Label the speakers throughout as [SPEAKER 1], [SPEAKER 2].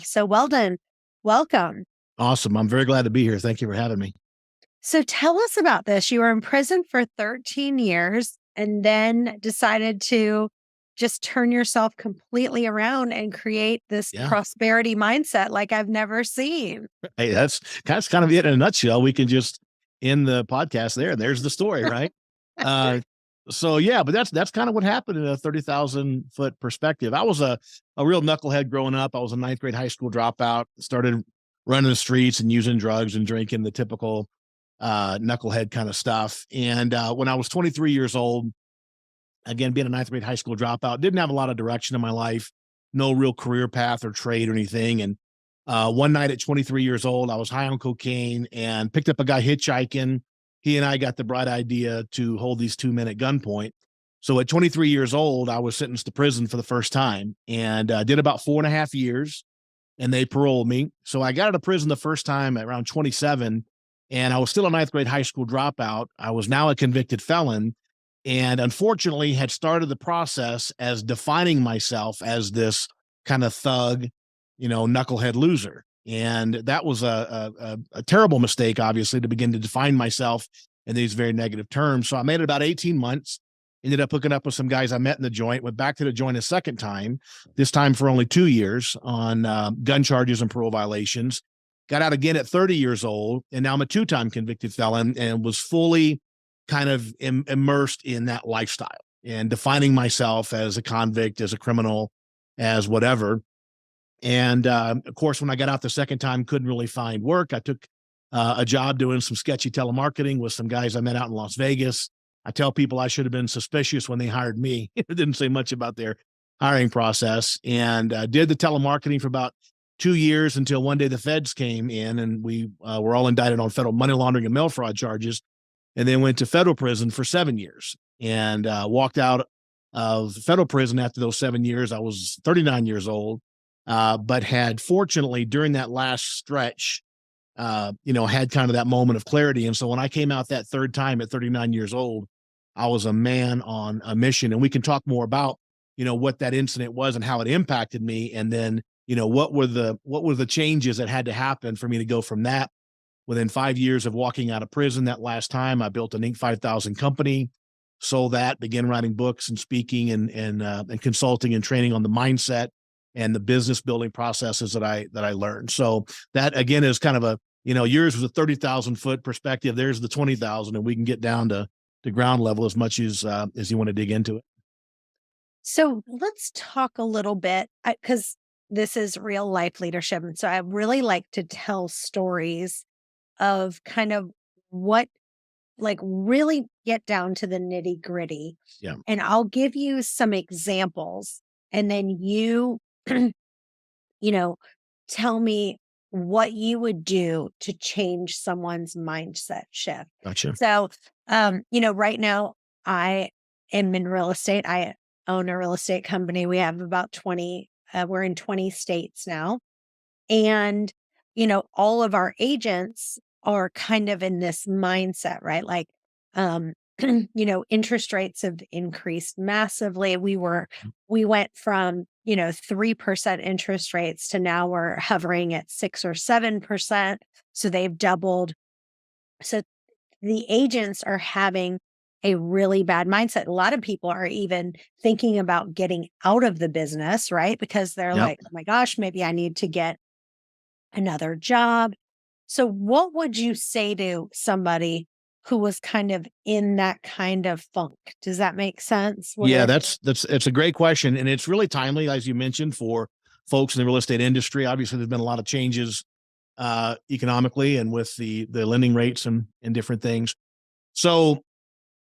[SPEAKER 1] So, Weldon, welcome.
[SPEAKER 2] Awesome. I'm very glad to be here. Thank you for having me.
[SPEAKER 1] So, tell us about this. You were in prison for 13 years and then decided to just turn yourself completely around and create this
[SPEAKER 2] Yeah.
[SPEAKER 1] prosperity mindset like I've never seen.
[SPEAKER 2] Hey, that's kind of it in a nutshell. We can just end the podcast there. There's the story, right? uh, so yeah, but that's kind of what happened in a 30,000 foot perspective. I was a real knucklehead growing up. I was a ninth grade high school dropout, started running the streets and using drugs and drinking, the typical knucklehead kind of stuff. And when I was 23 years old, again, being a ninth grade high school dropout, didn't have a lot of direction in my life, no real career path or trade or anything. And one night at 23 years old, I was high on cocaine and picked up a guy hitchhiking. He and I got the bright idea to hold these 2 men at gunpoint. So at 23 years old, I was sentenced to prison for the first time and did about 4.5 years, and they paroled me. So I got out of prison the first time at around 27, and I was still a ninth grade high school dropout. I was now a convicted felon, and unfortunately had started the process as defining myself as this kind of thug, knucklehead loser. And that was a terrible mistake, obviously, to begin to define myself in these very negative terms. So I made it about 18 months, ended up hooking up with some guys I met in the joint, went back to the joint a second time, this time for only 2 years on gun charges and parole violations. Got out again at 30 years old, and now I'm a two-time convicted felon and was fully kind of immersed in that lifestyle and defining myself as a convict, as a criminal, as whatever. And of course, when I got out the second time, couldn't really find work. I took a job doing some sketchy telemarketing with some guys I met out in Las Vegas. I tell people I should have been suspicious when they hired me. It didn't say much about their hiring process, and did the telemarketing for about 2 years until one day the feds came in and we were all indicted on federal money laundering and mail fraud charges, and then went to federal prison for 7 years and walked out of federal prison after those 7 years. I was 39 years old, but had fortunately during that last stretch, had kind of that moment of clarity. And so when I came out that third time at 39 years old, I was a man on a mission. And we can talk more about, what that incident was and how it impacted me. And then, what were the changes that had to happen for me to go from that. Within 5 years of walking out of prison that last time, I built an Inc. 5000 company, sold that, began writing books and speaking and consulting and training on the mindset and the business building processes that I learned. So that again is kind of yours was a 30,000 foot perspective. There's the 20,000, and we can get down to ground level as much as you want to dig into it.
[SPEAKER 1] So, let's talk a little bit because this is real life leadership. And so, I really like to tell stories of kind of what, like, really get down to the nitty gritty.
[SPEAKER 2] Yeah.
[SPEAKER 1] And I'll give you some examples, and then you, you know, tell me what you would do to change someone's mindset shift.
[SPEAKER 2] Gotcha.
[SPEAKER 1] So, right now I am in real estate. I own a real estate company. We have about 20, we're in 20 states now. And, all of our agents are kind of in this mindset, right? Like, um, interest rates have increased massively. We went from, 3% interest rates to now we're hovering at 6 or 7%. So they've doubled. So the agents are having a really bad mindset. A lot of people are even thinking about getting out of the business, right? Because they're
[SPEAKER 2] Yep.
[SPEAKER 1] like, oh my gosh, maybe I need to get another job. So what would you say to somebody who was kind of in that kind of funk? Does that make sense?
[SPEAKER 2] Yeah,
[SPEAKER 1] Where
[SPEAKER 2] it's a great question, and it's really timely, as you mentioned, for folks in the real estate industry. Obviously, there's been a lot of changes economically and with the lending rates and different things. So,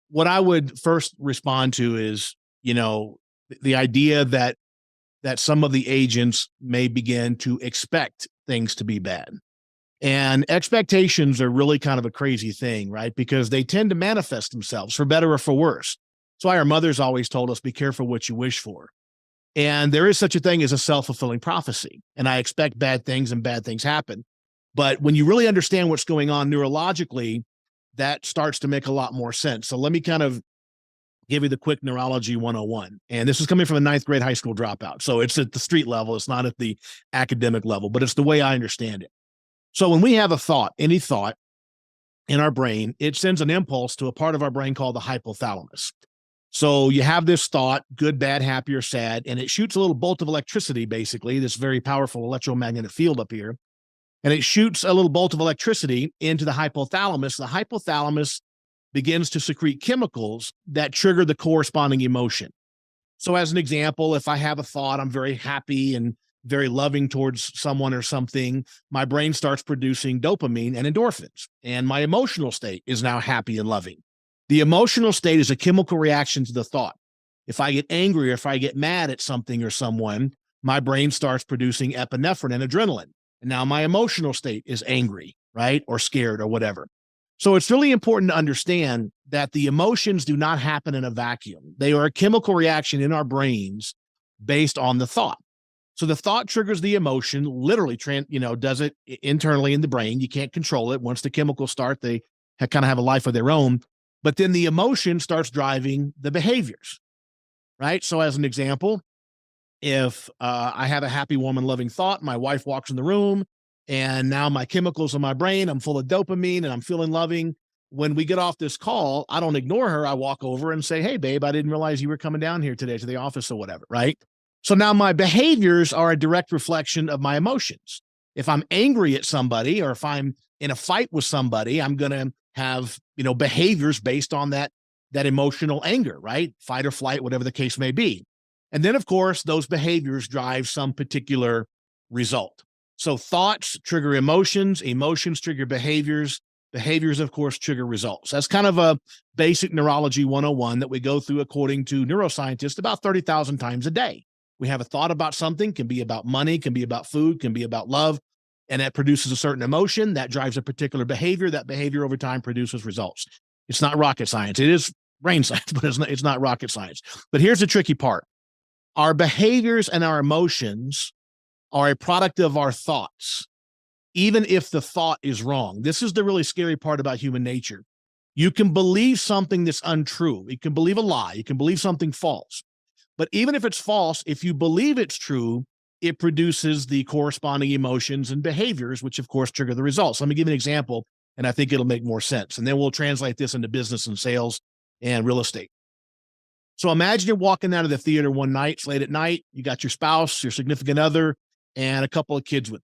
[SPEAKER 2] what I would first respond to is, the idea that some of the agents may begin to expect things to be bad. And expectations are really kind of a crazy thing, right? Because they tend to manifest themselves for better or for worse. That's why our mothers always told us, be careful what you wish for. And there is such a thing as a self-fulfilling prophecy. And I expect bad things and bad things happen. But when you really understand what's going on neurologically, that starts to make a lot more sense. So let me kind of give you the quick neurology 101. And this is coming from a ninth grade high school dropout. So it's at the street level. It's not at the academic level, but it's the way I understand it. So when we have a thought, any thought in our brain, it sends an impulse to a part of our brain called the hypothalamus. So you have this thought, good, bad, happy, or sad, and it shoots a little bolt of electricity, basically, this very powerful electromagnetic field up here. And it shoots a little bolt of electricity into the hypothalamus. The hypothalamus begins to secrete chemicals that trigger the corresponding emotion. So as an example, if I have a thought, I'm very happy and very loving towards someone or something, my brain starts producing dopamine and endorphins, and my emotional state is now happy and loving. The emotional state is a chemical reaction to the thought. If I get angry or if I get mad at something or someone, my brain starts producing epinephrine and adrenaline. And now my emotional state is angry, right? Or scared or whatever. So it's really important to understand that the emotions do not happen in a vacuum. They are a chemical reaction in our brains based on the thought. So the thought triggers the emotion, literally, does it internally in the brain. You can't control it. Once the chemicals start, they kind of have a life of their own. But then the emotion starts driving the behaviors, right? So as an example, if I have a happy, warm, and loving thought, my wife walks in the room, and now my chemicals in my brain, I'm full of dopamine and I'm feeling loving. When we get off this call, I don't ignore her. I walk over and say, hey, babe, I didn't realize you were coming down here today to the office or whatever, right? So now my behaviors are a direct reflection of my emotions. If I'm angry at somebody or if I'm in a fight with somebody, I'm going to have, behaviors based on that emotional anger, right? Fight or flight, whatever the case may be. And then, of course, those behaviors drive some particular result. So thoughts trigger emotions, emotions trigger behaviors, behaviors, of course, trigger results. That's kind of a basic neurology 101 that we go through, according to neuroscientists, about 30,000 times a day. We have a thought about something, can be about money, can be about food, can be about love, and that produces a certain emotion that drives a particular behavior. That behavior over time produces results. It's not rocket science. It is brain science, but it's not rocket science. But here's the tricky part. Our behaviors and our emotions are a product of our thoughts, even if the thought is wrong. This is the really scary part about human nature. You can believe something that's untrue. You can believe a lie. You can believe something false. But even if it's false, if you believe it's true, it produces the corresponding emotions and behaviors, which of course trigger the results. Let me give you an example, and I think it'll make more sense. And then we'll translate this into business and sales and real estate. So imagine you're walking out of the theater one night, it's late at night, you got your spouse, your significant other, and a couple of kids with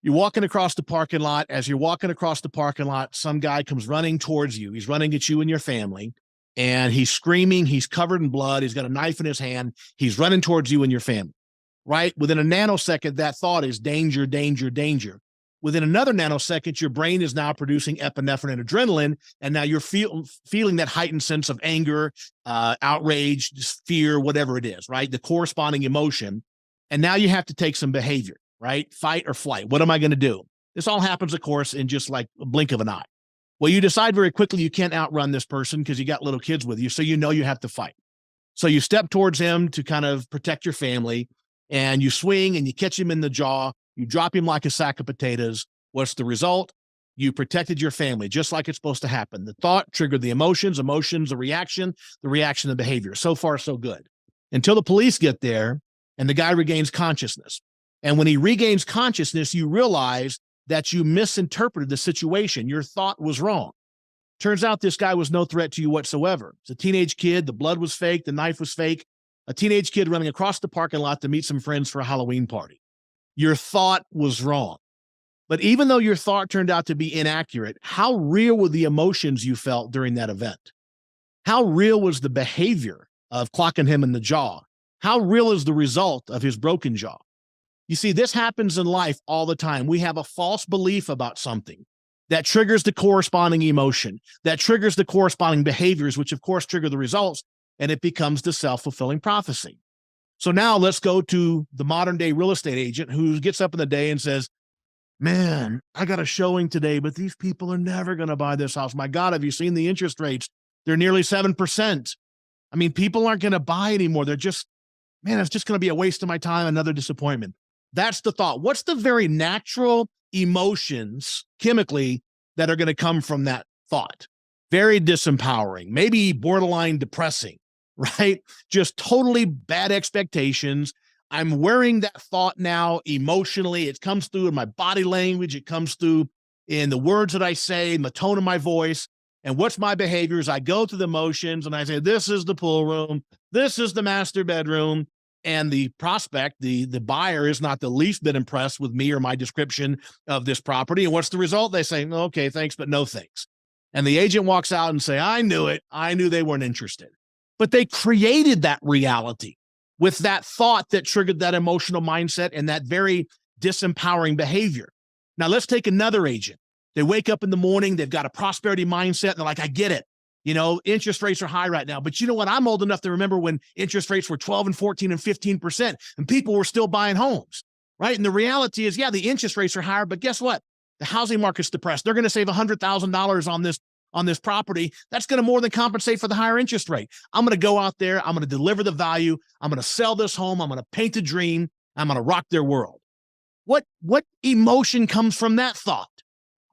[SPEAKER 2] you. You're walking across the parking lot. As you're walking across the parking lot, some guy comes running towards you. He's running at you and your family, and he's screaming. He's covered in blood. He's got a knife in his hand. He's running towards you and your family, right? Within a nanosecond, that thought is danger, danger, danger. Within another nanosecond, your brain is now producing epinephrine and adrenaline, and now you're feeling that heightened sense of anger, outrage, fear, whatever it is, right? The corresponding emotion. And now you have to take some behavior, right? Fight or flight. What am I going to do? This all happens, of course, in just like a blink of an eye. Well, you decide very quickly you can't outrun this person because you got little kids with you, so you know you have to fight. So you step towards him to kind of protect your family, and you swing and you catch him in the jaw. You drop him like a sack of potatoes. What's the result? You protected your family, just like it's supposed to happen. The thought triggered the emotions, the reaction, the behavior. So far, so good. Until the police get there and the guy regains consciousness. And when he regains consciousness, you realize that you misinterpreted the situation. Your thought was wrong. Turns out this guy was no threat to you whatsoever. It's a teenage kid. The blood was fake. The knife was fake. A teenage kid running across the parking lot to meet some friends for a Halloween party. Your thought was wrong. But even though your thought turned out to be inaccurate, how real were the emotions you felt during that event? How real was the behavior of clocking him in the jaw? How real is the result of his broken jaw? You see, this happens in life all the time. We have a false belief about something that triggers the corresponding emotion, that triggers the corresponding behaviors, which of course trigger the results, and it becomes the self-fulfilling prophecy. So now let's go to the modern day real estate agent who gets up in the day and says, man, I got a showing today, but these people are never going to buy this house. My God, have you seen the interest rates? They're nearly 7%. I mean, people aren't going to buy anymore. They're just, man, it's just going to be a waste of my time, another disappointment. That's the thought. What's the very natural emotions chemically that are going to come from that thought? very disempowering, maybe borderline depressing, right? Just totally bad expectations. I'm wearing that thought now emotionally. It comes through in my body language. It comes through in the words that I say, in the tone of my voice. And what's my behaviors? I go through the motions and I say, this is the pool room. This is the master bedroom. And the prospect, the buyer, is not the least bit impressed with me or my description of this property. And what's the result? They say, okay, thanks, but no thanks. And the agent walks out and say, I knew it. I knew they weren't interested. But they created that reality with that thought that triggered that emotional mindset and that very disempowering behavior. Now let's take another agent. They wake up in the morning, they've got a prosperity mindset, and they're like, I get it. You know, interest rates are high right now. But you know what? I'm old enough to remember when interest rates were 12 and 14 and 15%, and people were still buying homes, right? And the reality is, yeah, the interest rates are higher, but guess what? The housing market's depressed. They're going to save $100,000 on this property. That's going to more than compensate for the higher interest rate. I'm going to go out there. I'm going to deliver the value. I'm going to sell this home. I'm going to paint a dream. I'm going to rock their world. What emotion comes from that thought?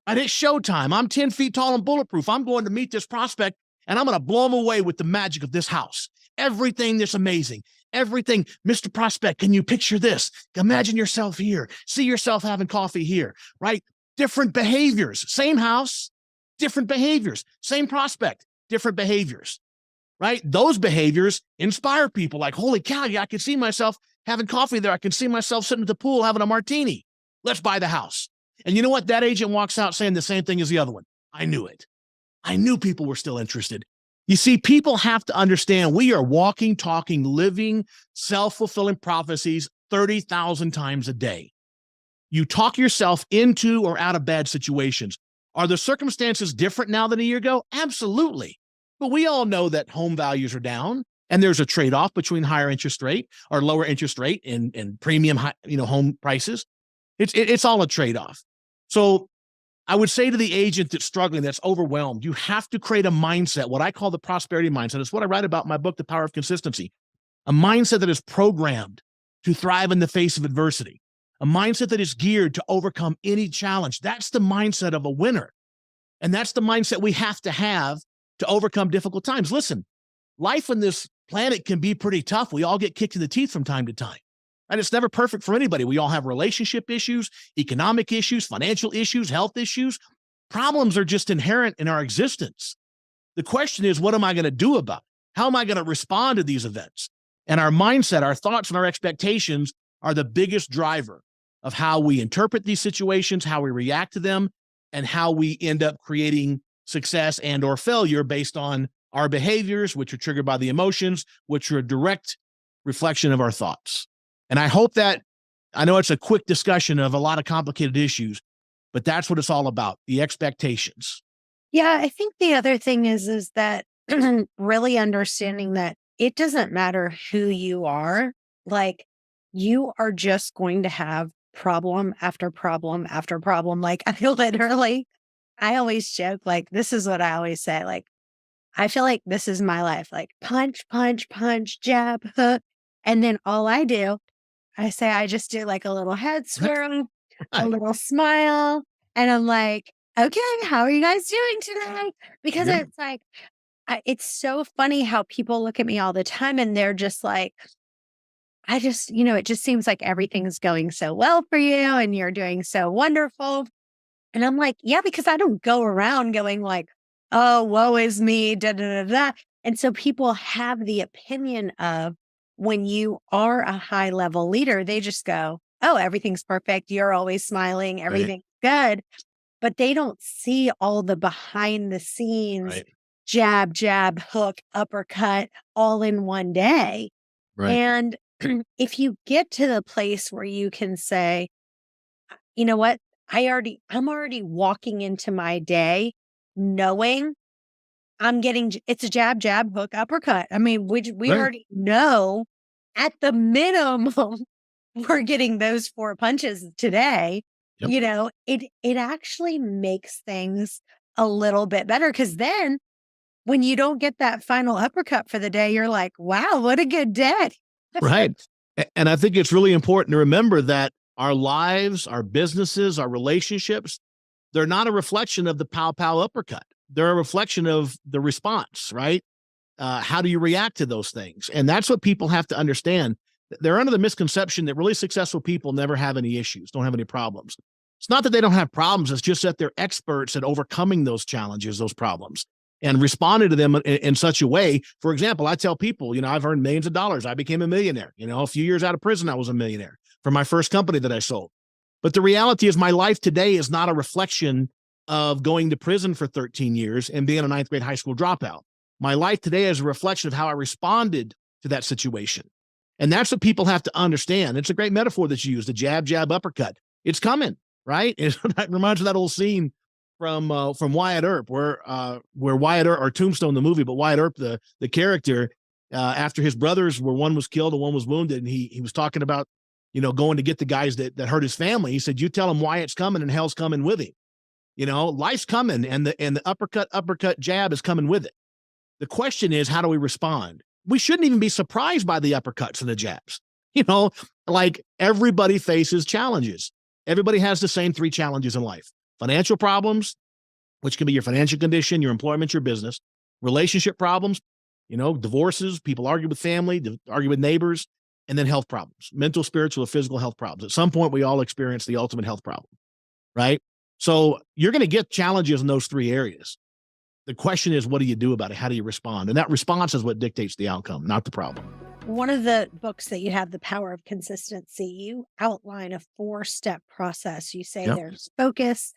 [SPEAKER 2] And it's showtime. I'm 10 feet tall and bulletproof. I'm going to meet this prospect and I'm going to blow him away with the magic of this house. Everything that's amazing. Everything. Mr. Prospect, can you picture this? Imagine yourself here. See yourself having coffee here, right? Different behaviors. Same house, different behaviors. Same prospect, different behaviors, right? Those behaviors inspire people like, holy cow, yeah, I can see myself having coffee there. I can see myself sitting at the pool having a martini. Let's buy the house. And you know what? That agent walks out saying the same thing as the other one. I knew it. I knew people were still interested. You see, people have to understand we are walking, talking, living, self-fulfilling prophecies 30,000 times a day. You talk yourself into or out of bad situations. Are the circumstances different now than a year ago? Absolutely. But we all know that home values are down and there's a trade-off between higher interest rate or lower interest rate and premium home prices. It's all a trade-off. So I would say to the agent that's struggling, that's overwhelmed, you have to create a mindset, what I call the prosperity mindset. It's what I write about in my book, The Power of Consistency. A mindset that is programmed to thrive in the face of adversity. A mindset that is geared to overcome any challenge. That's the mindset of a winner. And that's the mindset we have to overcome difficult times. Listen, life on this planet can be pretty tough. We all get kicked in the teeth from time to time. And it's never perfect for anybody. We all have relationship issues, economic issues, financial issues, health issues. Problems are just inherent in our existence. The question is, what am I going to do about it? How am I going to respond to these events? And our mindset, our thoughts, and our expectations are the biggest driver of how we interpret these situations, how we react to them, and how we end up creating success and or failure based on our behaviors, which are triggered by the emotions, which are a direct reflection of our thoughts. And I hope that, I know it's a quick discussion of a lot of complicated issues, but that's what it's all about, the expectations.
[SPEAKER 1] Yeah, I think the other thing is that really understanding that it doesn't matter who you are, like you are just going to have problem after problem after problem. Like I always joke, like, this is what I always say, like, I feel like this is my life, like punch, punch, punch, jab, hook. And then all I just do like a little head swirl, a
[SPEAKER 2] Right.
[SPEAKER 1] little smile. And I'm like, okay, how are you guys doing today? Because
[SPEAKER 2] Yeah.
[SPEAKER 1] it's like, it's so funny how people look at me all the time and they're just like, it just seems like everything's going so well for you and you're doing so wonderful. And I'm like, yeah, because I don't go around going like, oh, woe is me, da da da da. And so people have the opinion of when you are a high level leader, they just go, oh, everything's perfect. You're always smiling.
[SPEAKER 2] Right.
[SPEAKER 1] Everything's good. But they don't see all the behind the scenes
[SPEAKER 2] Right.
[SPEAKER 1] jab, jab, hook, uppercut all in one day.
[SPEAKER 2] Right.
[SPEAKER 1] And if you get to the place where you can say, you know what? I'm already walking into my day knowing it's a jab, jab, hook, uppercut. I mean, we
[SPEAKER 2] Right.
[SPEAKER 1] already know at the minimum we're getting those 4 punches today.
[SPEAKER 2] Yep.
[SPEAKER 1] It actually makes things a little bit better because then when you don't get that final uppercut for the day, you're like, wow, what a good day.
[SPEAKER 2] Right. And I think it's really important to remember that our lives, our businesses, our relationships, they're not a reflection of the pow pow uppercut. they're a reflection of the response, right? How do you react to those things? And that's what people have to understand. They're under the misconception that really successful people never have any issues, don't have any problems. It's not that they don't have problems. It's just that they're experts at overcoming those challenges, those problems, and responded to them in such a way. For example, I tell people, I've earned millions of dollars. I became a millionaire. A few years out of prison, I was a millionaire for my first company that I sold. But the reality is my life today is not a reflection of going to prison for 13 years and being a ninth grade high school dropout. My life today is a reflection of how I responded to that situation. And that's what people have to understand. It's a great metaphor that you use, the jab, jab, uppercut. It's coming, right? It reminds me of that old scene from Wyatt Earp, where Wyatt Earp, or Tombstone, the movie, but Wyatt Earp, the character, after his brothers were, one was killed and one was wounded, and he was talking about, going to get the guys that hurt his family. He said, you tell him Wyatt's coming and hell's coming with him. Life's coming, and the uppercut jab is coming with it. The question is, how do we respond? We shouldn't even be surprised by the uppercuts and the jabs. Like everybody faces challenges. Everybody has the same 3 challenges in life: financial problems, which can be your financial condition, your employment, your business; relationship problems, divorces, people argue with family, argue with neighbors; and then health problems, mental, spiritual, or physical health problems. At some point, we all experience the ultimate health problem, right? So you're going to get challenges in those 3 areas. The question is, what do you do about it? How do you respond? And that response is what dictates the outcome, not the problem.
[SPEAKER 1] One of the books that you have, The Power of Consistency, you outline a 4-step process. You say there's focus,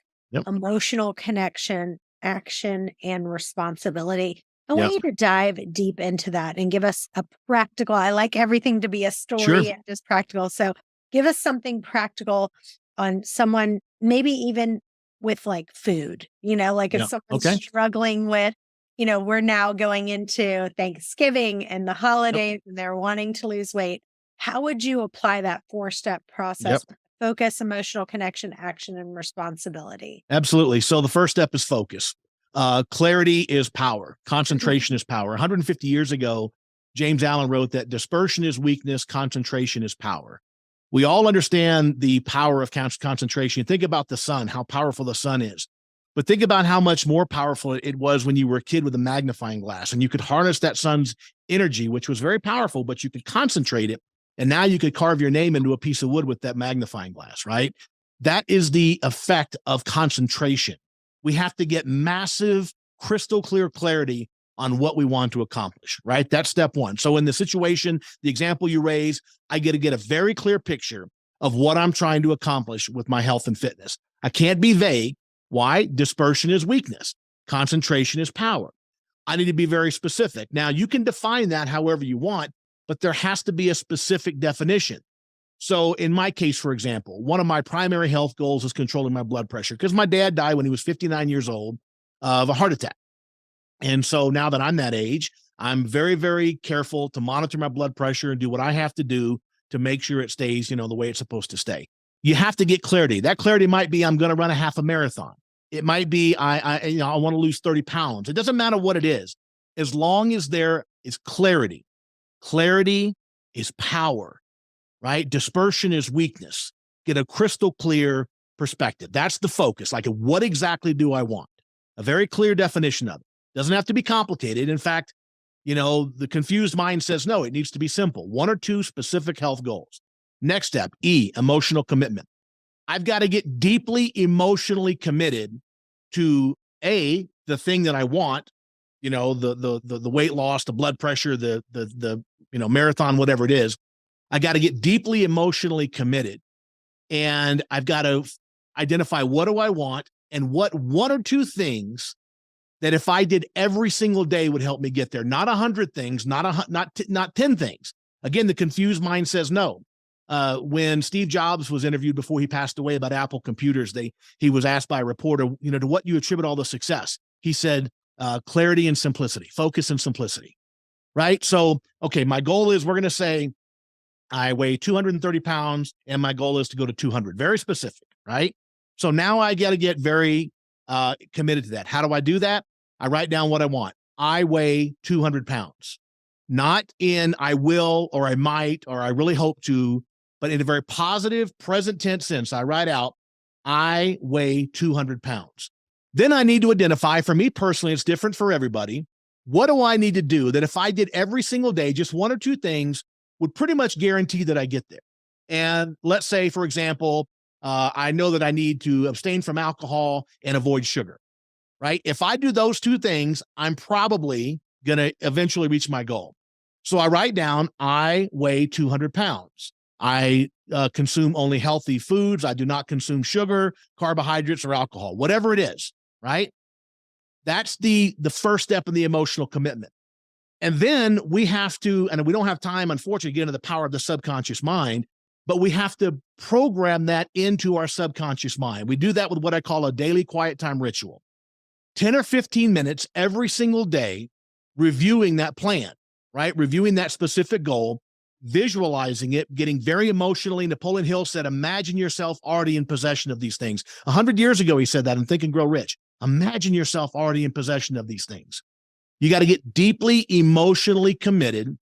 [SPEAKER 1] emotional connection, action, and responsibility. I want you to dive deep into that and give us a practical. I like everything to be a story and just practical. So give us something practical on someone, maybe even with like food, like if someone's struggling with, we're now going into Thanksgiving and the holidays and they're wanting to lose weight. How would you apply that 4-step process? Focus, emotional connection, action, and responsibility.
[SPEAKER 2] Absolutely. So the first step is focus. Clarity is power. Concentration is power. 150 years ago, James Allen wrote that dispersion is weakness, concentration is power. We all understand the power of concentration. Think about the sun, how powerful the sun is. But think about how much more powerful it was when you were a kid with a magnifying glass, and you could harness that sun's energy, which was very powerful, but you could concentrate it. And now you could carve your name into a piece of wood with that magnifying glass, right? That is the effect of concentration. We have to get massive, crystal clear clarity on what we want to accomplish, right? That's step 1. So in the situation, the example you raise, I get to get a very clear picture of what I'm trying to accomplish with my health and fitness. I can't be vague. Why? Dispersion is weakness. Concentration is power. I need to be very specific. Now, you can define that however you want, but there has to be a specific definition. So in my case, for example, one of my primary health goals is controlling my blood pressure, because my dad died when he was 59 years old of a heart attack. And so now that I'm that age, I'm very, very careful to monitor my blood pressure and do what I have to do to make sure it stays, the way it's supposed to stay. You have to get clarity. That clarity might be, I'm going to run a half a marathon. It might be, I want to lose 30 pounds. It doesn't matter what it is. As long as there is clarity. Clarity is power, right? Dispersion is weakness. Get a crystal clear perspective. That's the focus. Like, what exactly do I want? A very clear definition of it. Doesn't have to be complicated. In fact, the confused mind says, no, it needs to be simple. 1 or 2 specific health goals. Next step, E, emotional commitment. I've got to get deeply emotionally committed to the thing that I want, the weight loss, the blood pressure, the marathon, whatever it is. I got to get deeply emotionally committed, and I've got to identify what do I want and what 1 or 2 things that if I did every single day would help me get there. Not 100 things, not 10 things. Again, the confused mind says no. When Steve Jobs was interviewed before he passed away about Apple computers, he was asked by a reporter, to what you attribute all the success. He said, clarity and simplicity, focus and simplicity, right? So, okay, my goal is, we're going to say I weigh 230 pounds and my goal is to go to 200. Very specific, right? So now I got to get very committed to that. How do I do that? I write down what I want. I weigh 200 pounds, not in I will, or I might, or I really hope to, but in a very positive present tense sense. I write out, I weigh 200 pounds. Then I need to identify, for me personally, it's different for everybody. What do I need to do that if I did every single day, just one or two things would pretty much guarantee that I get there? And let's say, for example, I know that I need to abstain from alcohol and avoid sugar, right? If I do those two things, I'm probably going to eventually reach my goal. So I write down, I weigh 200 pounds. I consume only healthy foods. I do not consume sugar, carbohydrates, or alcohol, whatever it is, right? That's the first step in the emotional commitment. And then we have to, and we don't have time, unfortunately, to get into the power of the subconscious mind, but we have to program that into our subconscious mind. We do that with what I call a daily quiet time ritual. 10 or 15 minutes every single day, reviewing that plan, right? Reviewing that specific goal, visualizing it, getting very emotionally. Napoleon Hill said, imagine yourself already in possession of these things. 100 years ago, he said that in Think and Grow Rich. Imagine yourself already in possession of these things. You got to get deeply emotionally committed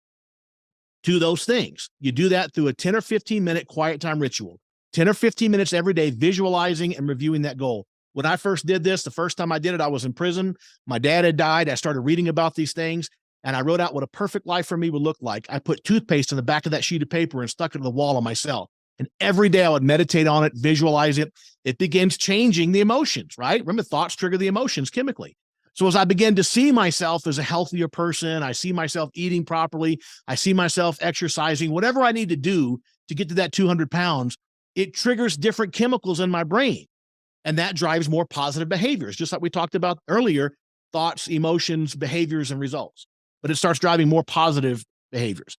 [SPEAKER 2] to those things. You do that through a 10 or 15 minute quiet time ritual, 10 or 15 minutes every day, visualizing and reviewing that goal. When I first did this, the first time I did it, I was in prison. My dad had died. I started reading about these things, and I wrote out what a perfect life for me would look like. I put toothpaste in the back of that sheet of paper and stuck it to the wall of my cell. And every day I would meditate on it, visualize it. It begins changing the emotions, right? Remember, thoughts trigger the emotions chemically. So as I begin to see myself as a healthier person, I see myself eating properly, I see myself exercising, whatever I need to do to get to that 200 pounds, it triggers different chemicals in my brain. And that drives more positive behaviors, just like we talked about earlier, thoughts, emotions, behaviors, and results. But it starts driving more positive behaviors.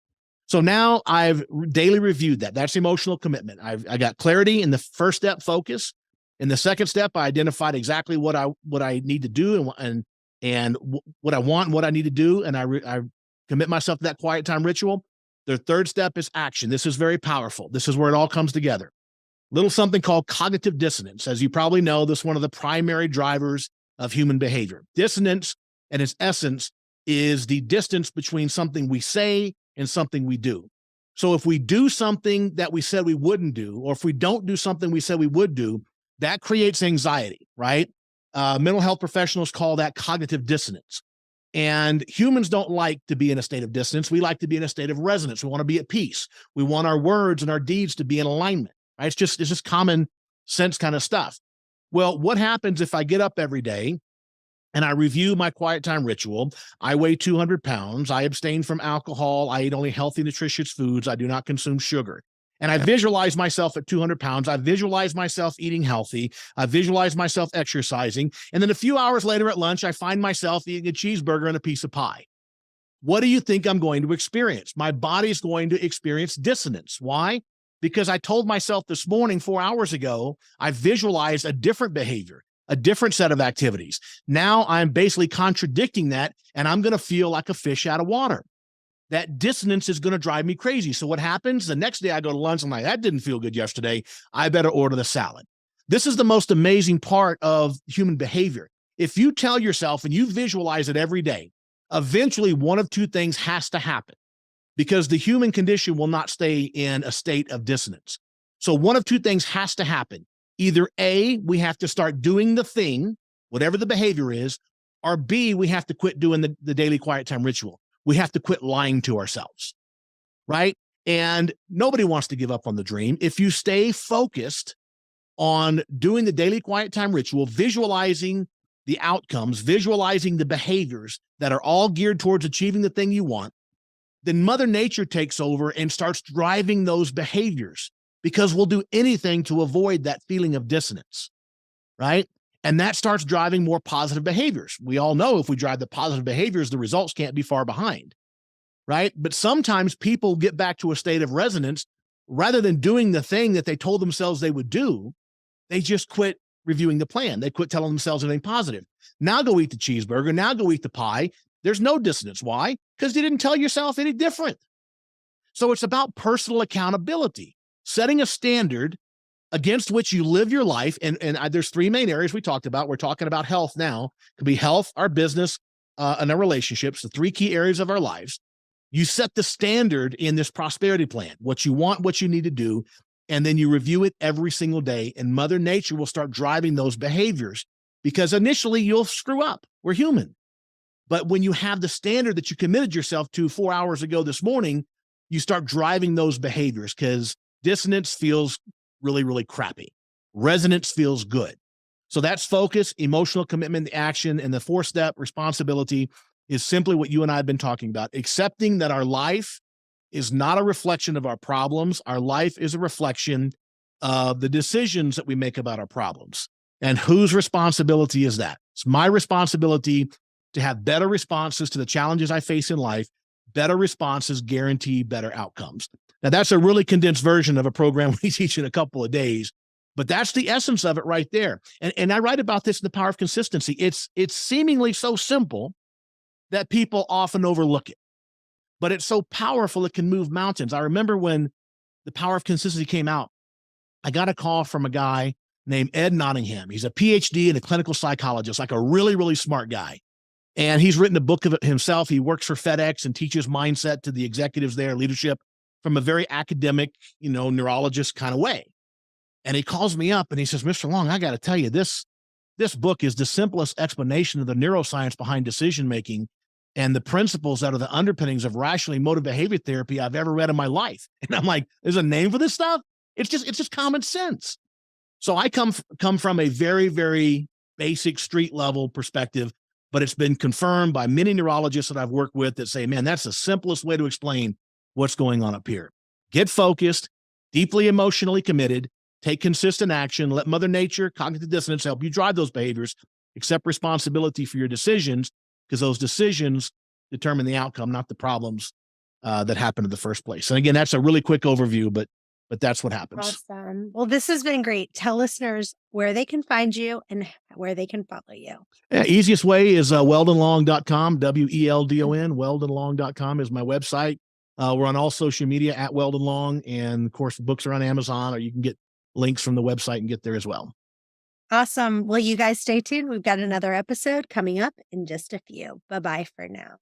[SPEAKER 2] So now I've daily reviewed that. That's emotional commitment. I got clarity in the first step, focus. In the second step, I identified exactly what I need to do and what I want and what I need to do, and I commit myself to that quiet time ritual. The third step is action. This is very powerful. This is where it all comes together. Little something called cognitive dissonance. As you probably know, this is one of the primary drivers of human behavior. Dissonance, in its essence, is the distance between something we say and something we do. So if we do something that we said we wouldn't do, or if we don't do something we said we would do, that creates anxiety, right? Mental health professionals call that cognitive dissonance. And humans don't like to be in a state of dissonance. We like to be in a state of resonance. We want to be at peace. We want our words and our deeds to be in alignment. Right? It's just common sense kind of stuff. Well, what happens if I get up every day and I review my quiet time ritual? I weigh 200 pounds. I abstain from alcohol. I eat only healthy, nutritious foods. I do not consume sugar. And I visualize myself at 200 pounds. I visualize myself eating healthy. I visualize myself exercising. And then a few hours later at lunch, I find myself eating a cheeseburger and a piece of pie. What do you think I'm going to experience? My body's going to experience dissonance. Why? Because I told myself this morning, 4 hours ago, I visualized a different behavior, a different set of activities. Now I'm basically contradicting that, and I'm going to feel like a fish out of water. That dissonance is going to drive me crazy. So what happens? The next day I go to lunch, I'm like, that didn't feel good yesterday. I better order the salad. This is the most amazing part of human behavior. If you tell yourself and you visualize it every day, eventually one of two things has to happen, because the human condition will not stay in a state of dissonance. So one of two things has to happen. Either A, we have to start doing the thing, whatever the behavior is, or B, we have to quit doing the daily quiet time ritual. We have to quit lying to ourselves, right? And nobody wants to give up on the dream. If you stay focused on doing the daily quiet time ritual, visualizing the outcomes, visualizing the behaviors that are all geared towards achieving the thing you want, then Mother Nature takes over and starts driving those behaviors, because we'll do anything to avoid that feeling of dissonance, right? And that starts driving more positive behaviors. We all know if we drive the positive behaviors, the results can't be far behind, right? But sometimes people get back to a state of resonance. Rather than doing the thing that they told themselves they would do, they just quit reviewing the plan. They quit telling themselves anything positive. Now go eat the cheeseburger. Now go eat the pie. There's no dissonance. Why? Because you didn't tell yourself any different. So it's about personal accountability, setting a standard against which you live your life. And there's three main areas we talked about. We're talking about health now. It could be health, our business, and our relationships, the three key areas of our lives. You set the standard in this prosperity plan, what you want, what you need to do, and then you review it every single day, and Mother Nature will start driving those behaviors. because initially you'll screw up. We're human. But when you have the standard that you committed yourself to 4 hours ago this morning, you start driving those behaviors because dissonance feels really, really crappy. Resonance feels good. So that's focus, emotional commitment, the action, and the 4-step responsibility is simply what you and I have been talking about. Accepting that our life is not a reflection of our problems. Our life is a reflection of the decisions that we make about our problems. And whose responsibility is that? It's my responsibility to have better responses to the challenges I face in life. Better responses guarantee better outcomes. Now, that's a really condensed version of a program we teach in a couple of days, but that's the essence of it right there. And I write about this in The Power of Consistency. It's seemingly so simple that people often overlook it, but it's so powerful it can move mountains. I remember when The Power of Consistency came out, I got a call from a guy named Ed Nottingham. He's a PhD and a clinical psychologist, like a really, really smart guy. And he's written a book of it himself. He works for FedEx and teaches mindset to the executives there, leadership, from a very academic, neurologist kind of way. And he calls me up and he says, Mr. Long, I got to tell you, this book is the simplest explanation of the neuroscience behind decision making and the principles that are the underpinnings of rationally motive behavior therapy I've ever read in my life. And I'm like, there's a name for this stuff? It's just common sense. So I come from a very, very basic street level perspective, but it's been confirmed by many neurologists that I've worked with that say, man, that's the simplest way to explain what's going on up here. Get focused, deeply emotionally committed, take consistent action, let Mother Nature, cognitive dissonance help you drive those behaviors, accept responsibility for your decisions, because those decisions determine the outcome, not the problems that happen in the first place. And again, that's a really quick overview, but that's what happens.
[SPEAKER 1] Awesome. Well, this has been great. Tell listeners where they can find you and where they can follow you.
[SPEAKER 2] Yeah, easiest way is weldonlong.com, WELDON, weldonlong.com is my website. We're on all social media at Weldon Long. And of course, the books are on Amazon, or you can get links from the website and get there as well.
[SPEAKER 1] Awesome. Well, you guys stay tuned. We've got another episode coming up in just a few. Bye-bye for now.